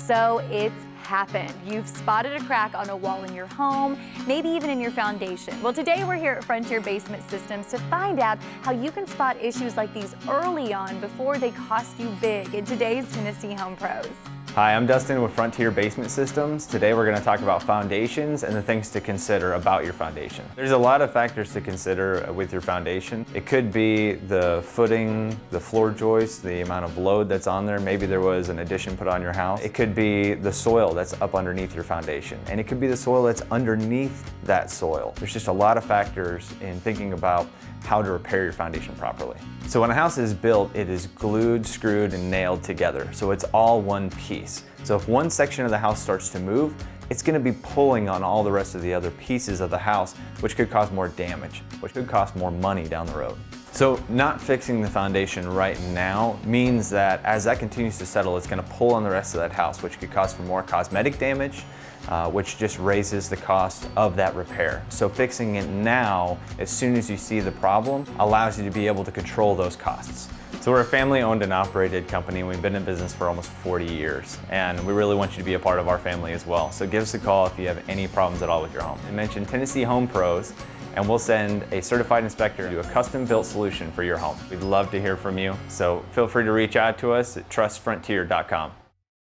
So it's happened. You've spotted a crack on a wall in your home, maybe even in your foundation. Well, today we're here at Frontier Basement Systems to find out how you can spot issues like these early on before they cost you big in today's Tennessee Home Pros. Hi, I'm Dustin with Frontier Basement Systems. Today we're going to talk about foundations and the things to consider about your foundation. There's a lot of factors to consider with your foundation. It could be the footing, the floor joists, the amount of load that's on there. Maybe there was an addition put on your house. It could be the soil that's up underneath your foundation. And it could be the soil that's underneath that soil. There's just a lot of factors in thinking about how to repair your foundation properly. So when a house is built, it is glued, screwed, and nailed together. So it's all one piece. So if one section of the house starts to move, it's going to be pulling on all the rest of the other pieces of the house, which could cause more damage, which could cost more money down the road. So not fixing the foundation right now means that as that continues to settle, it's going to pull on the rest of that house, which could cause for more cosmetic damage, which just raises the cost of that repair. So fixing it now, as soon as you see the problem, allows you to be able to control those costs. So we're a family-owned and operated company, and we've been in business for almost 40 years, and we really want you to be a part of our family as well. So give us a call if you have any problems at all with your home. And mention Tennessee Home Pros, and we'll send a certified inspector to do a custom-built solution for your home. We'd love to hear from you, so feel free to reach out to us at trustfrontier.com.